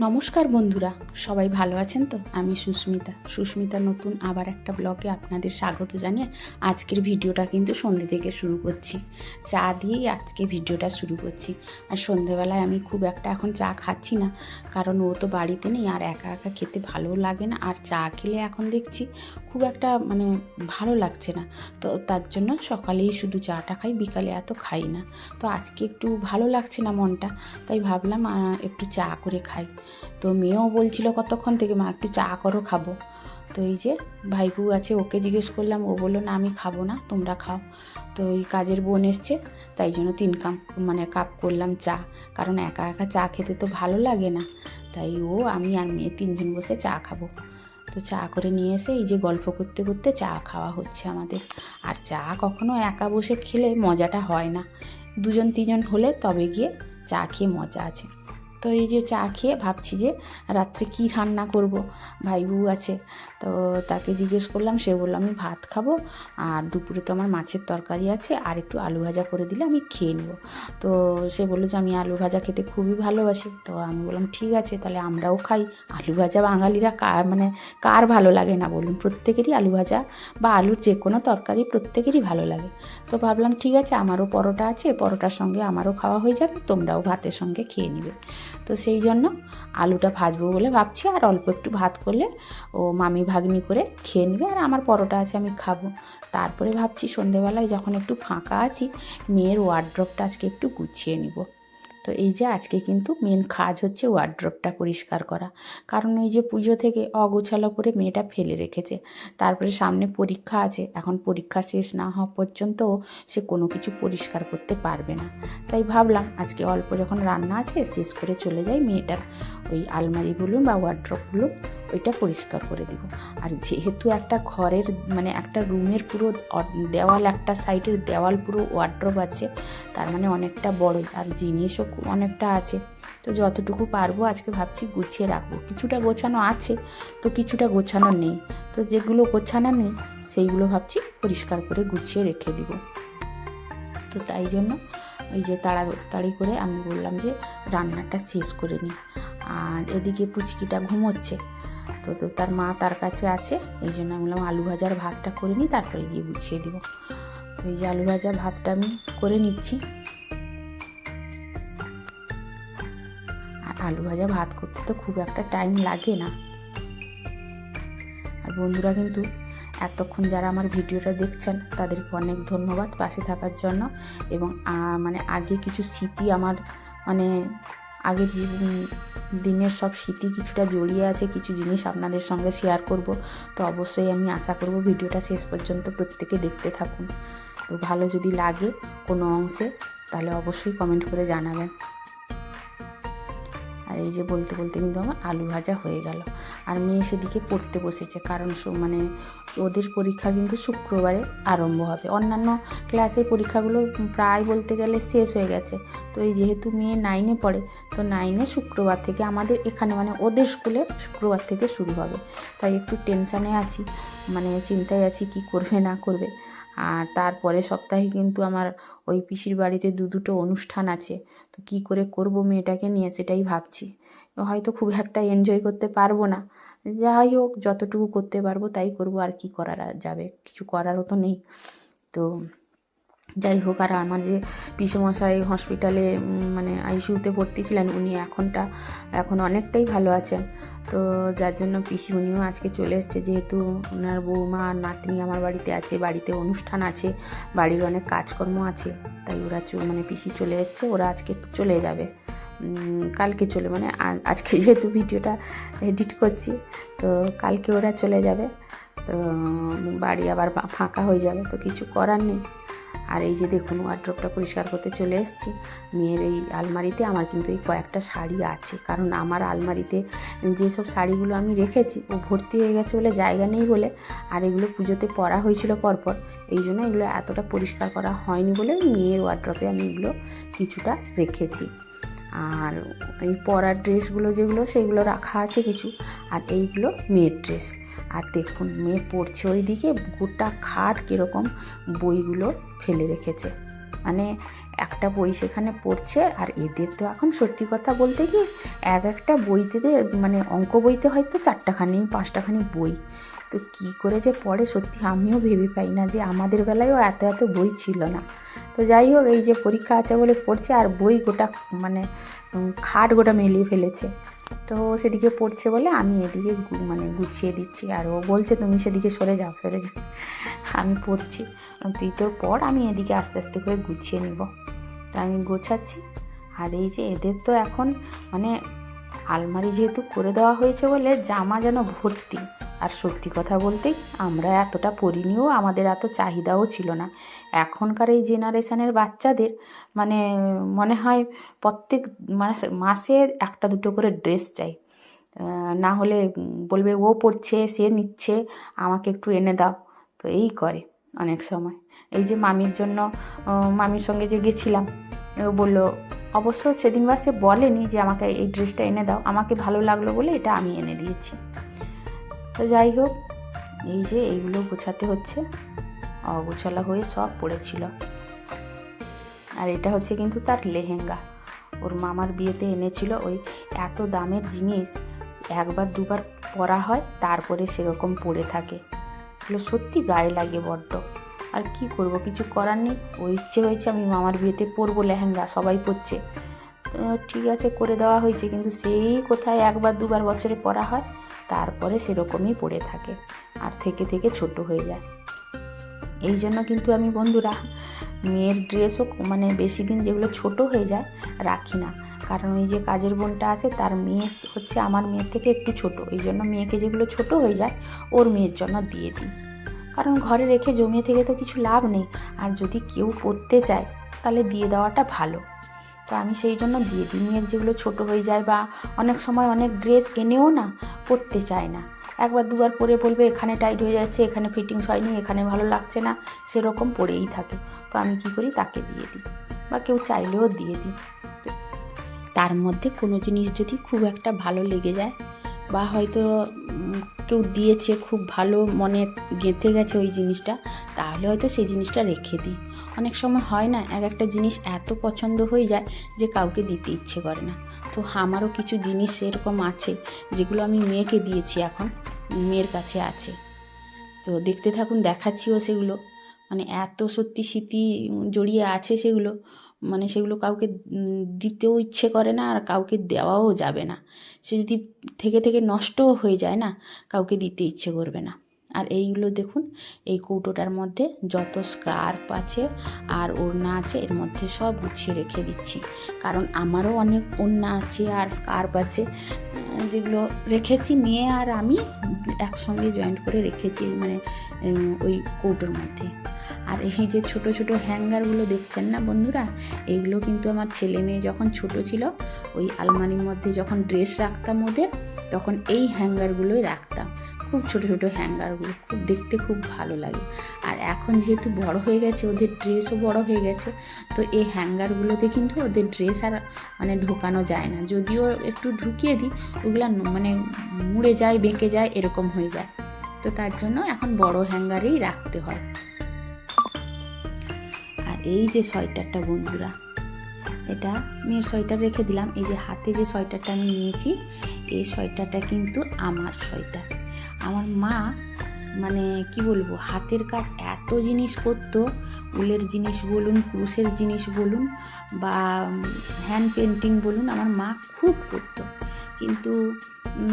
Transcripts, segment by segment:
নমস্কার বন্ধুরা, সবাই ভালো আছেন তো? আমি সুস্মিতা নতুন আবার একটা ব্লগে আপনাদের স্বাগত জানিয়ে আজকের ভিডিওটা কিন্তু সন্ধ্যে থেকে শুরু করছি। চা দিয়েই আজকে ভিডিওটা শুরু করছি। আর সন্ধেবেলায় আমি খুব একটা এখন চা খাচ্ছি না, কারণ ও তো বাড়িতে নেই আর একা একা খেতে ভালোও লাগে না। আর চা খেলে এখন দেখছি খুব একটা ভালো লাগছে না, তো তার জন্য সকালেই শুধু চাটা খাই, বিকালে এত খাই না। তো আজকে একটু ভালো লাগছে না মনটা, তাই ভাবলাম একটু চা করে খাই। তো মেয়েও বলছিল কতক্ষণ থেকে, মা একটু চা করো, খাবো। তো এই যে ভাইপু আছে, ওকে জিজ্ঞেস করলাম, ও বললো না আমি খাবো না, তোমরা খাও। তো এই কাজের বোন এসছে, তাই জন্য 3 কাপ করলাম চা, কারণ একা একা চা খেতে তো ভালো লাগে না। তাই ও, আমি আর মেয়ে 3জন বসে চা খাবো। তো চা করে নিয়ে এসে এই যে গল্প করতে করতে চা খাওয়া হচ্ছে আমাদের। আর চা কখনো একা বসে খেলে মজাটা হয় না, 2-3জন হলে তবে গিয়ে চা খেয়ে মজা আছে। তো এই যে চা খেয়ে ভাবছি যে রাত্রে কি রান্না করব। ভাইবু আছে, তো তাকে জিজ্ঞেস করলাম, সে বলল আমি ভাত খাবো, আর দুপুরে তো আমার মাছের তরকারি আছে, আর একটু আলু ভাজা করে দিলে আমি খেয়ে নেবো। তো সে বললো যে আমি আলু ভাজা খেতে খুবই ভালোবাসি। তো আমি বললাম ঠিক আছে, তাহলে আমরাও খাই আলু ভাজা। বাঙালিরা কার ভালো লাগে না বলুন? প্রত্যেকেরই আলু ভাজা বা আলুর যে কোনো তরকারি প্রত্যেকেরই ভালো লাগে। তো ভাবলাম ঠিক আছে, আমারও পরোটা আছে, পরোটার সঙ্গে আমারও খাওয়া হয়ে যাবে, তোমরাও ভাতের সঙ্গে খেয়ে নেবে। তো সেই জন্য আলুটা ভাজবো বলে ভাবছি, আর অল্প একটু ভাত করলে ও মামি ভাগ্নি করে খেয়ে নেবে, আর আমার পরোটা আছে আমি খাবো। তারপরে ভাবছি সন্ধেবেলায় যখন একটু ফাঁকা আছি, মেয়ের ওয়ার্ড্রপটা আজকে একটু গুছিয়ে নিব। তো এই যে আজকে কিন্তু মেন কাজ হচ্ছে ওয়ার্ড্রপটা পরিষ্কার করা, কারণ ওই যে পুজো থেকে অগোছালো করে মেয়েটা ফেলে রেখেছে। তারপরে সামনে পরীক্ষা আছে, এখন পরীক্ষা শেষ না হওয়া পর্যন্ত সে কোনো কিছু পরিষ্কার করতে পারবে না। তাই ভাবলাম আজকে অল্প যখন রান্না আছে শেষ করে চলে যাই, মেয়েটার ওই আলমারিগুলো বা ওয়ার্ড্রপগুলো ওইটা পরিষ্কার করে দিব। আর যেহেতু একটা ঘরের একটা রুমের পুরো দেওয়াল, একটা সাইডের দেওয়াল পুরো ওয়ার্ড্রপ আছে, তার অনেকটা বড়, আর জিনিসও অনেকটা আছে। তো যতটুকু পারবো আজকে ভাবছি গুছিয়ে রাখবো। কিছুটা গোছানো আছে, তো কিছুটা গোছানো নেই। তো যেগুলো গোছানো নেই সেইগুলো ভাবছি পরিষ্কার করে গুছিয়ে রেখে দিব। তো তাই জন্য ওই যে তাড়াতাড়ি করে আমি বললাম যে রান্নাটা শেষ করে নিই। আর এদিকে পুচকিটা ঘুমোচ্ছে, তো তার মা তার কাছে আছে, এই জন্য আমি বললাম আলু ভাজার ভাতটা করে নিই, তারপরে গিয়ে গুছিয়ে দিব। তো এই যে আলু ভাজা ভাতটা আমি করে নিচ্ছি। আর আলু ভাজা ভাত করতে তো খুব একটা টাইম লাগে না। আর বন্ধুরা কিন্তু এতক্ষণ যারা আমার ভিডিওটা দেখছেন তাদেরকে অনেক ধন্যবাদ পাশে থাকার জন্য। এবং আগে কিছু স্মৃতি আমার আগের দিনের সব স্মৃতি কিছুটা জড়িয়ে আছে, কিছু জিনিস আপনাদের সঙ্গে শেয়ার করব। তো অবশ্যই আমি আশা করব ভিডিওটা শেষ পর্যন্ত প্রত্যেকে দেখতে থাকুন। তো ভালো যদি লাগে কোনো অংশে তাহলে অবশ্যই কমেন্ট করে জানাবেন। আর এই যে বলতে বলতে কিন্তু আমার আলু ভাজা হয়ে গেল। আর মেয়ে সেদিকে পড়তে বসেছে, কারণ ওদের পরীক্ষা কিন্তু শুক্রবারে আরম্ভ হবে। অন্যান্য ক্লাসের পরীক্ষাগুলো প্রায় বলতে গেলে শেষ হয়ে গেছে। তো এই যেহেতু মেয়ে 9-এ পড়ে, তো 9-এ শুক্রবার থেকে আমাদের এখানে ওদের স্কুলে শুক্রবার থেকে শুরু হবে। তাই একটু টেনশানে আছি, চিন্তায় আছি কি করবে না করবে। আর তারপরে সপ্তাহে কিন্তু আমার ওই পিসির বাড়িতে দুটো অনুষ্ঠান আছে। তো কী করে করব মেয়েটাকে নিয়ে সেটাই ভাবছি। হয়তো খুব একটা এনজয় করতে পারবো না, যাই হোক যতটুকু করতে পারবো তাই করব, আর কি করা যাবে, কিছু করারও তো নেই। তো যাই হোক, আর আমার যে পিসেমশাই হসপিটালে আইসিইউতে ভর্তি ছিলেন, উনি এখন অনেকটাই ভালো আছেন। তো যার জন্য পিসি উনিও আজকে চলে এসছে, যেহেতু ওনার বৌমা আর নাতনি আমার বাড়িতে আছে, বাড়িতে অনুষ্ঠান আছে, বাড়ির অনেক কাজকর্ম আছে, তাই ওরা পিসি চলে এসছে। ওরা আজকে চলে যাবে, কালকে চলে আজকে যেহেতু ভিডিওটা এডিট করছি, তো কালকে ওরা চলে যাবে। তো বাড়ি আবার ফাঁকা হয়ে যাবে, তো কিছু করার নেই। আর এই যে দেখুন ওয়ার্ড্রপটা পরিষ্কার করতে চলে এসেছি। মেয়ের এই আলমারিতে আমার কিন্তু এই কয়েকটা শাড়ি আছে, কারণ আমার আলমারিতে যেসব শাড়িগুলো আমি রেখেছি ও ভর্তি হয়ে গেছে বলে, জায়গা নেই বলে, আর এগুলো পুজোতে পরা হয়েছিল পরপর, এই জন্য এগুলো এতটা পরিষ্কার করা হয়নি বলে মেয়ের ওয়ার্ড্রপে আমি এগুলো কিছুটা রেখেছি। আর এই পরার ড্রেসগুলো যেগুলো সেগুলো রাখা আছে কিছু, আর এইগুলো মেয়ের ড্রেস। আর দেখুন মেয়ে পড়ছে, ওইদিকে গোটা খাট কীরকম বইগুলো ফেলে রেখেছে। মানে একটা বই সেখানে পড়ছে। আর এদের তো এখন সত্যি কথা বলতে কি একটা বইতে মানে অঙ্ক বইতে হয়তো 4টাখানি 5টাখানি বই, তো কী করে যে পড়ে সত্যি আমিও ভেবে পাই না যে আমাদের বেলায়ও এত এত বই ছিল না। তো যাই হোক, এই যে পরীক্ষা আছে বলে পড়ছে, আর বই গোটা মানে খাট গোটা মেলিয়ে ফেলেছে। তো সেদিকে পড়ছে বলে আমি এদিকে মানে গুছিয়ে দিচ্ছি, আর ও বলছে তুমি সেদিকে সরে যাও সরে যাও। আমি পড়ছি, তুই তোর পর, আমি এদিকে আস্তে আস্তে করে গুছিয়ে নিব। তো আমি গোছাচ্ছি। আর এই যে এদের তো এখন মানে আলমারি যেহেতু করে দেওয়া হয়েছে বলে জামা যেন ভর্তি। আর সত্যি কথা বলতে আমরা এতটা পরিনিও, আমাদের এত চাহিদাও ছিল না। এখনকার এই জেনারেশনের বাচ্চাদের মানে মনে হয় প্রত্যেক মাসে একটা দুটো করে ড্রেস চাই, না হলে বলবে ও পড়ছে সে নিচ্ছে আমাকে একটু এনে দাও। তো এই করে অনেক সময়। এই যে মামির জন্য, মামির সঙ্গে যে গেছিলাম, ও বললো, অবশ্য সেদিন বা সে বলেনি যে আমাকে এই ড্রেসটা এনে দাও, আমাকে ভালো লাগলো বলে এটা আমি এনে দিয়েছি। তো যাই হোক, এই যে এইগুলো গোছাতে হচ্ছে, অগোছালা হয়ে সব পড়েছিল। আর এটা হচ্ছে কিন্তু তার লেহেঙ্গা, ওর মামার বিয়েতে এনেছিল। ওই এত দামের জিনিস একবার দুবার পরা হয়, তারপরে সেরকম পরে থাকে। এগুলো সত্যি গায়ে লাগে বড্ড। আর কি করব, কিছু করার নেই। ও ইচ্ছে হয়েছে আমি মামার বিয়েতে পরবো লেহেঙ্গা, সবাই পরছে, ঠিক আছে করে দেওয়া হয়েছে, কিন্তু সেই কোথায় একবার দুবার বছরে পরা হয়, তারপরে সেরকমই পড়ে থাকে আর থেকে থেকে ছোট হয়ে যায়। এই জন্য কিন্তু আমি বন্ধুরা মেয়ের ড্রেসও মানে বেশি দিন যেগুলো ছোট হয়ে যায় রাখি না। কারণ ওই যে কাজের বোনটা আছে, তার মেয়ে হচ্ছে আমার মেয়ের থেকে একটু ছোট, এই জন্য মেয়েকে যেগুলো ছোট হয়ে যায় ওর মেয়ের জন্য দিয়ে দিই। কারণ ঘরে রেখে জমিয়ে থেকে তো কিছু লাভ নেই, আর যদি কেউ পরতে চায় তাহলে দিয়ে দেওয়াটা ভালো। তো আমি সেই জন্য দিয়ে দিই। মেয়ের যেগুলো ছোট হয়ে যায়, বা অনেক সময় অনেক ড্রেস এনেও না পরতে চায় না, একবার দুবার পরে বলবে এখানে টাইট হয়ে যাচ্ছে, এখানে ফিটিংস হয়নি, এখানে ভালো লাগছে না, সেরকম পরেই থাকে। তো আমি কি করি, তাকে দিয়ে দিই, বা কেউ চাইলেও দিয়ে দিই। তার মধ্যে কোনো জিনিস যদি খুব একটা ভালো লেগে যায়, বা হয়তো কেউ দিয়েছে খুব ভালো, মনে গেঁথে গেছে ওই জিনিসটা, তাহলে হয়তো সেই জিনিসটা রেখে দিই। অনেক সময় হয় না, একটা জিনিস এত পছন্দ হয়ে যায় যে কাউকে দিতে ইচ্ছে করে না। তো আমারও কিছু জিনিস সেরকম আছে যেগুলো আমি মেয়েকে দিয়েছি, এখন মেয়ের কাছে আছে। তো দেখতে থাকুন, দেখাচ্ছিও সেগুলো। মানে এত সত্যি স্মৃতি জড়িয়ে আছে সেগুলো, মানে সেগুলো কাউকে দিতেও ইচ্ছে করে না, আর কাউকে দেওয়াও যাবে না। সে যদি থেকে থেকে নষ্টও হয়ে যায় না, কাউকে দিতে ইচ্ছে করবে না। আর এইগুলো দেখুন, এই কৌটোটার মধ্যে যত স্কার্ফ আছে আর ওড়না আছে, এর মধ্যে সব গুছিয়ে রেখে দিচ্ছি। কারণ আমারও অনেক ওড়না আছে আর স্কার্ফ আছে, যেগুলো রেখেছি মেয়ে আর আমি একসঙ্গে জয়েন্ট করে রেখেছি, মানে ওই কৌটোর মধ্যে। আর এই যে ছোট ছোট হ্যাঙ্গারগুলো দেখছেন না বন্ধুরা, এইগুলো কিন্তু আমার ছেলে মেয়ে যখন ছোট ছিল, ওই আলমারির মধ্যে যখন ড্রেস রাখতাম ওদের, তখন এই হ্যাঙ্গারগুলোই রাখতাম। খুব ছোট ছোট হ্যাঙ্গারগুলো, খুব দেখতে খুব ভালো লাগে। আর এখন যেহেতু বড় হয়ে গেছে, ওদের ড্রেসও বড় হয়ে গেছে, তো এই হ্যাঙ্গারগুলোতে কিন্তু ওদের ড্রেস আর মানে ঢোকানো যায় না। যদিও একটু ঢুকিয়ে দিই, ওগুলো মানে মুড়ে যায়, বেঁকে যায়, এরকম হয়ে যায়। তো তার জন্য এখন বড় হ্যাঙ্গারেই রাখতে হয়। আর এই যে সোয়েটারটা বন্ধুরা, এটা মেয়ের সোয়েটার রেখে দিলাম। এই যে হাতে যে সোয়েটারটা আমি নিয়েছি, এই সোয়েটারটা কিন্তু আমার সোয়েটার। আমার মা মানে কি বলবো, হাতের কাজ এত জিনিস করতো, উলের জিনিস বলুন, ক্রুশের জিনিস বলুন, বা হ্যান্ড পেন্টিং বলুন, আমার মা খুব করতো। কিন্তু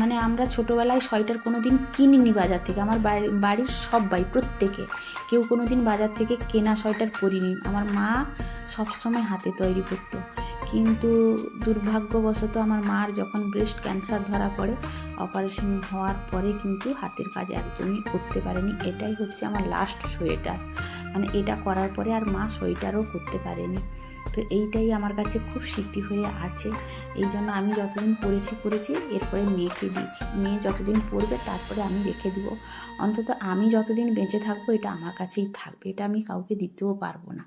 মানে আমরা ছোটোবেলায় সোয়েটার কোনো দিন কিনিনি বাজার থেকে। আমার বাড়ির সবাই প্রত্যেকে, কেউ কোনো দিন বাজার থেকে কেনা সোয়েটার পরিনি। আমার মা সবসময় হাতে তৈরি করতো। কিন্তু দুর্ভাগ্যবশত আমার মার যখন ব্রেস্ট ক্যান্সার ধরা পড়ে, অপারেশন হওয়ার পরে কিন্তু হাতের কাজ একদমই করতে পারেনি। এটাই হচ্ছে আমার লাস্ট সোয়েটার, মানে এটা করার পরে আর মা সোয়েটারও করতে পারেনি। তো এইটাই আমার কাছে খুব স্মৃতি হয়ে আছে। এই জন্য আমি যতদিন পরেছি, এরপরে মেয়েকে দিয়েছি। মেয়ে যতদিন পরবে তারপরে আমি রেখে দিব। অন্তত আমি যতদিন বেঁচে থাকবো এটা আমার কাছেই থাকবে, এটা আমি কাউকে দিতেও পারবো না।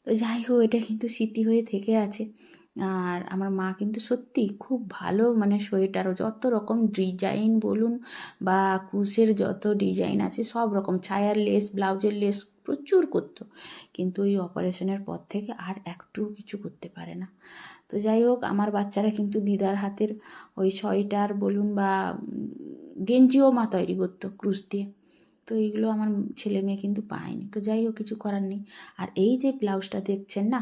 তো যাই হোক, এটা কিন্তু স্মৃতি হয়ে থেকে আছে। আর আমার মা কিন্তু সত্যি খুব ভালো, মানে সোয়েটারও যত রকম ডিজাইন বলুন, বা ক্রুশের যত ডিজাইন আছে সব রকম, ছায়ার লেস, ব্লাউজের লেস, প্রচুর করতো, কিন্তু ওই অপারেশনের পর থেকে আর একটু কিছু করতে পারে না। তো যাই হোক, আমার বাচ্চারা কিন্তু দিদার হাতের ওই সোয়েটার বলুন বা গেঞ্জিও মা তৈরি করতো ক্রুশ দিয়ে। তো এইগুলো আমার ছেলে মেয়ে কিন্তু পায়নি। তো যাই হোক, কিছু করার নেই। আর এই যে ব্লাউজটা দেখছেন না,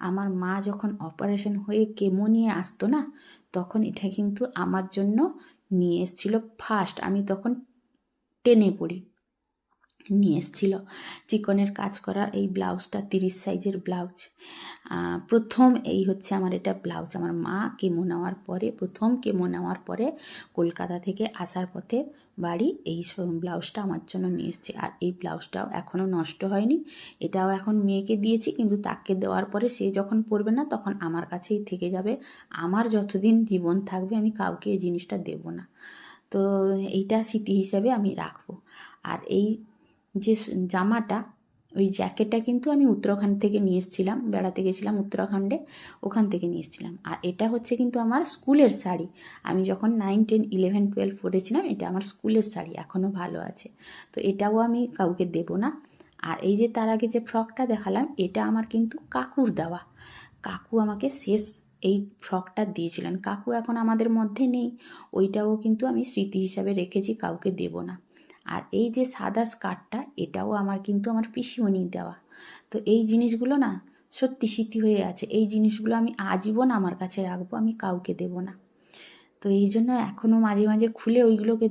আমার মা যখন অপারেশন হয়ে কেমো নিয়ে আসতো না, তখন এটা কিন্তু আমার জন্য নিয়ে এসেছিল ফার্স্ট। আমি তখন 10-এ পড়ি, নিয়ে এসেছিল চিকনের কাজ করা এই ব্লাউজটা, 30 সাইজের ব্লাউজ। প্রথম এই হচ্ছে আমার এটা ব্লাউজ। আমার মা কেমো নেওয়ার পরে, প্রথম কেমো নেওয়ার পরে কলকাতা থেকে আসার পথে বাড়ি এই ব্লাউজটা আমার জন্য নিয়ে এসছে। আর এই ব্লাউজটাও এখনও নষ্ট হয়নি, এটাও এখন মেয়েকে দিয়েছি, কিন্তু তাকে দেওয়ার পরে সে যখন পরবে না তখন আমার কাছেই থেকে যাবে। আমার যতদিন জীবন থাকবে আমি কাউকে এই জিনিসটা দেব না। তো এইটা স্মৃতি হিসাবে আমি রাখবো। আর এই যে জামাটা, ওই জ্যাকেটটা কিন্তু আমি উত্তরাখণ্ড থেকে নিয়ে এসেছিলাম, বেড়াতে গেছিলাম উত্তরাখণ্ডে, ওখান থেকে নিয়ে এসেছিলাম। আর এটা হচ্ছে কিন্তু আমার স্কুলের শাড়ি। আমি যখন 9, 10, 11, 12 পড়েছিলাম, এটা আমার স্কুলের শাড়ি, এখনও ভালো আছে। তো এটাও আমি কাউকে দেব না। আর এই যে তার আগে যে ফ্রকটা দেখালাম, এটা আমার কিন্তু কাকুর দেওয়া। কাকু আমাকে শেষ এই ফ্রকটা দিয়েছিলেন। কাকু এখন আমাদের মধ্যে নেই, ওইটাও কিন্তু আমি স্মৃতি হিসাবে রেখেছি, কাউকে দেব না। আর এই যে সাদা স্কার্টটা, এটাও আমার কিন্তু আমার পিসিমণির দেওয়া। তো এই জিনিসগুলো না সত্যি স্মৃতি হয়ে আছে। এই জিনিসগুলো আমি আজীবন আমার কাছে রাখবো, আমি কাউকে দেব না। তো এই জন্য এখনও মাঝে মাঝে খুলে ওইগুলোকে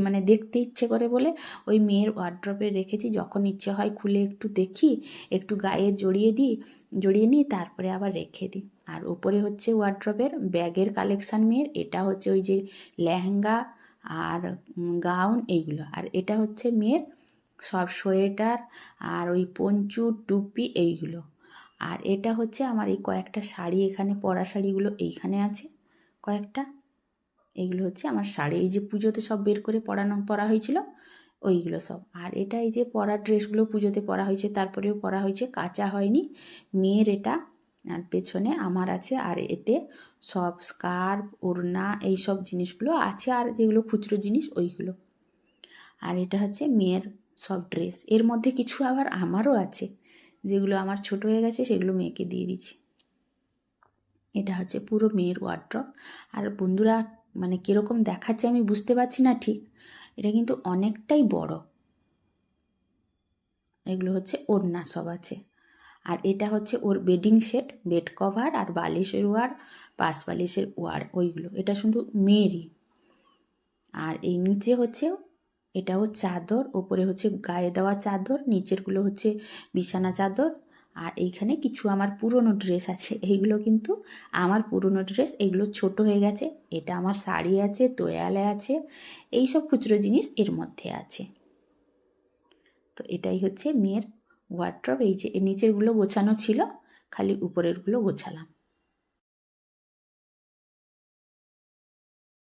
মানে দেখতে ইচ্ছে করে বলে ওই মেয়ের ওয়ার্ড্রপে রেখেছি। যখন ইচ্ছে হয় খুলে একটু দেখি, একটু গায়ে জড়িয়ে নিই, তারপরে আবার রেখে দিই। আর ওপরে হচ্ছে ওয়ার্ড্রপের ব্যাগের কালেকশান মেয়ের। এটা হচ্ছে ওই যে লেহেঙ্গা আর গাউন এইগুলো। আর এটা হচ্ছে মেয়ের সব সোয়েটার আর ওই পঞ্চু টুপি এইগুলো। আর এটা হচ্ছে আমার এই কয়েকটা শাড়ি, এখানে পরা শাড়িগুলো এইখানে আছে কয়েকটা। এইগুলো হচ্ছে আমার শাড়ি, এই যে পুজোতে সব বের করে পরা হয়েছিল ওইগুলো সব। আর এটা এই যে পরা ড্রেসগুলো পুজোতে পরা হয়েছে, তারপরেও পরা হয়েছে, কাচা হয়নি মেয়ের এটা। আর পেছনে আমার আছে। আর এতে সব স্কার্ফ, ওড়না এই সব জিনিসগুলো আছে, আর যেগুলো খুচরো জিনিস ওইগুলো। আর এটা হচ্ছে মেয়ের সব ড্রেস। এর মধ্যে কিছু আবার আমারও আছে, যেগুলো আমার ছোট হয়ে গেছে, সেগুলো মেয়েকে দিয়ে দিচ্ছি। এটা হচ্ছে পুরো মেয়ের ওয়ার্ড্রপ। আর বন্ধুরা, মানে কীরকম দেখাচ্ছে আমি বুঝতে পারছি না ঠিক, এটা কিন্তু অনেকটাই বড়। এগুলো হচ্ছে ওড়না সব আছে। আর এটা হচ্ছে ওর বেডিং সেট, বেড কভার আর বালিশের ওয়ার, পাশ বালিশের ওয়ার ওইগুলো। এটা শুধু মেয়েরই। আর এই নিচে হচ্ছে, এটাও চাদর, ওপরে হচ্ছে গায়ে দেওয়া চাদর, নিচেরগুলো হচ্ছে বিছানা চাদর। আর এইখানে কিছু আমার পুরনো ড্রেস আছে, এইগুলো কিন্তু আমার পুরনো ড্রেস, এগুলো ছোট হয়ে গেছে। এটা আমার শাড়ি আছে, তোয়ালে আছে, এইসব খুচরো জিনিস এর মধ্যে আছে। তো এটাই হচ্ছে মেয়ের ওয়ার্ড্রপ। এই যে নিচেরগুলো গোছানো ছিল, খালি উপরেরগুলো গোছালাম।